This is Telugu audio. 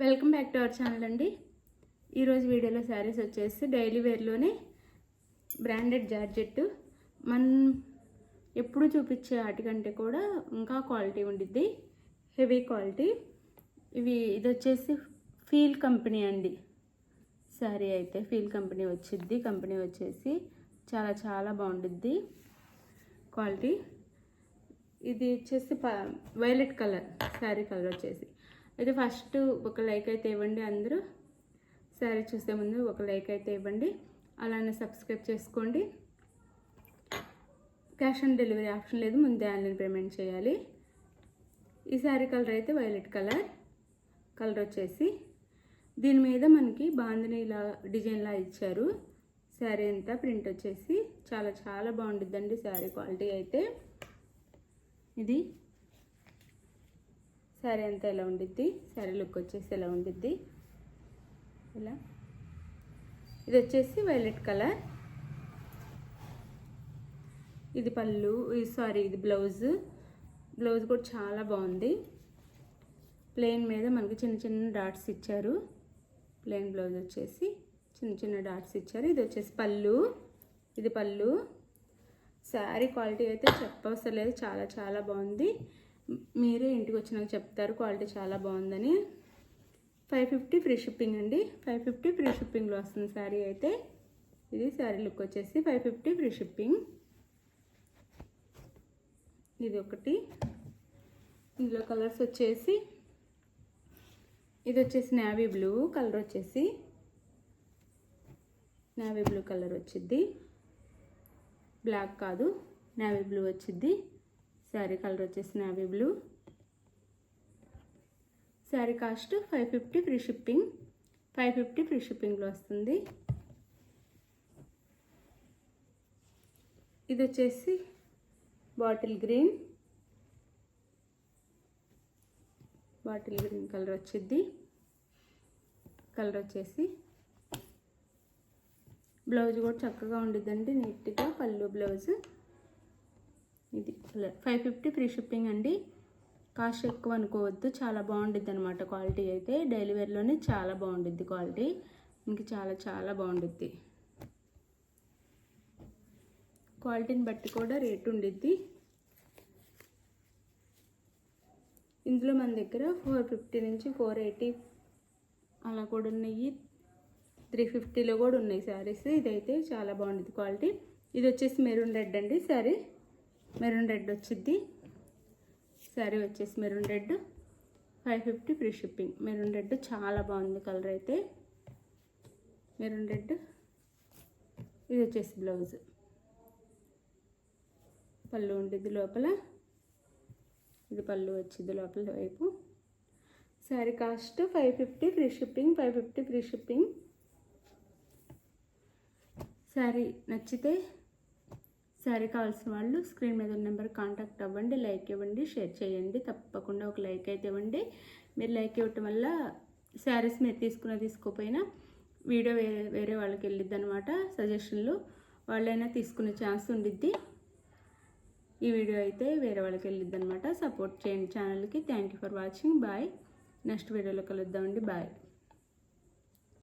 Welcome back to our channel అండి. ఈరోజు వీడియోలో శారీస్ వచ్చేసి డైలీ వేర్లోనే బ్రాండెడ్ జార్జెట్. మనం ఎప్పుడు చూపించే వాటికంటే కూడా ఇంకా క్వాలిటీ ఉండిద్ది, హెవీ క్వాలిటీ. ఇది వచ్చేసి ఫీల్ కంపెనీ అండి. శారీ అయితే ఫీల్ కంపెనీ వచ్చిద్ది. కంపెనీ వచ్చేసి చాలా బాగుండిద్ది క్వాలిటీ. ఇది వచ్చేసి వైలెట్ కలర్ శారీ కలర్ వచ్చేసి. అయితే ఫస్ట్ ఒక లైక్ అయితే ఇవ్వండి. అందరూ శారీ చూసే ముందు ఒక లైక్ అయితే ఇవ్వండి. అలానే సబ్స్క్రైబ్ చేసుకోండి. క్యాష్ ఆన్ డెలివరీ ఆప్షన్ లేదు, ముందే ఆన్లైన్ పేమెంట్ చేయాలి. ఈ శారీ కలర్ అయితే వైలెట్ కలర్ వచ్చేసి దీని మీద మనకి బాందినీలా డిజైన్లా ఇచ్చారు. శారీ అంతా ప్రింట్ వచ్చేసి చాలా బాగుంటుందండి శారీ క్వాలిటీ అయితే. ఇది శారీ అంతా ఎలా ఉండిద్ది, శారీ లుక్ వచ్చేసి ఎలా ఉండిద్ది ఇలా. ఇది వచ్చేసి వైలెట్ కలర్. ఇది పళ్ళు, ఇది బ్లౌజ్ కూడా చాలా బాగుంది. ప్లెయిన్ మీద మనకి చిన్న డాట్స్ ఇచ్చారు. ప్లెయిన్ బ్లౌజ్ వచ్చేసి చిన్న డాట్స్ ఇచ్చారు. ఇది వచ్చేసి పళ్ళు, ఇది పళ్ళు. శారీ క్వాలిటీ అయితే చెప్పవసరం లేదు, చాలా బాగుంది. మీరే ఇంటికి వచ్చినాక చెప్తారు క్వాలిటీ చాలా బాగుందని. 550 ఫ్రీ షిప్పింగ్ అండి. 550 ఫ్రీ షిప్పింగ్లో వస్తుంది శారీ అయితే. ఇది శారీ లుక్ వచ్చేసి 550 ఫ్రీ షిప్పింగ్. ఇది ఒకటి. ఇందులో కలర్స్ వచ్చేసి ఇది వచ్చేసి నేవీ బ్లూ కలర్ వచ్చేసి, నేవీ బ్లూ కలర్ వచ్చిద్ది. బ్లాక్ కాదు, నేవీ బ్లూ వచ్చిద్ది. శారీ కలర్ వచ్చేసి navy blue. Sari cost 550 free shipping. 550 free షిప్పింగ్లో వస్తుంది. ఇది వచ్చేసి బాటిల్ గ్రీన్ కలర్ వచ్చింది. కలర్ వచ్చేసి బ్లౌజ్ కూడా చక్కగా ఉండిద్దండి, నీట్గా పళ్ళు బ్లౌజ్. ఇది 550 ఫ్రీ షిప్పింగ్ అండి. కాస్ట్ ఎక్కువ అనుకోవద్దు, చాలా బాగుండిద్ది అనమాట క్వాలిటీ అయితే. డైలీ వేర్లోనే చాలా బాగుండిద్ది క్వాలిటీ, ఇంక చాలా బాగుండిద్ది. క్వాలిటీని బట్టి కూడా రేట్ ఉండిద్ది. ఇందులో మన దగ్గర 450 నుంచి 480 అలా కూడా ఉన్నాయి. 350లో కూడా ఉన్నాయి శారీస్. ఇదైతే చాలా బాగుండిద్ది క్వాలిటీ. ఇది వచ్చేసి మెరూన్ రెడ్ అండి. శారీ మెరూన్ రెడ్ వచ్చిద్ది. శారీ వచ్చేసి maroon red. 550 free shipping. Maroon red చాలా బాగుంది కలర్ అయితే. Maroon red. ఇది వచ్చేసి బ్లౌజ్. పళ్ళు ఉండిద్ది లోపల. ఇది పళ్ళు వచ్చింది లోపల వైపు. Sari cost 550 free shipping. 550 free shipping. Sari నచ్చితే శారీ కావాల్సిన వాళ్ళు స్క్రీన్ మీద ఉన్న నెంబర్ కాంటాక్ట్ అవ్వండి. లైక్ ఇవ్వండి, షేర్ చేయండి. తప్పకుండా ఒక లైక్ అయితే ఇవ్వండి. మీరు లైక్ ఇవ్వటం వల్ల శారీస్ మీరు తీసుకోపోయినా వీడియో వేరే వాళ్ళకి వెళ్ళిద్ది అనమాట. సజెషన్లు వాళ్ళైనా తీసుకునే ఛాన్స్ ఉండిద్ది. ఈ వీడియో అయితే వేరే వాళ్ళకి వెళ్ళిద్ది అనమాట. సపోర్ట్ చేయండి ఛానల్కి. Thank you for watching. Bye. నెక్స్ట్ వీడియోలో కలుద్దామండి. బాయ్.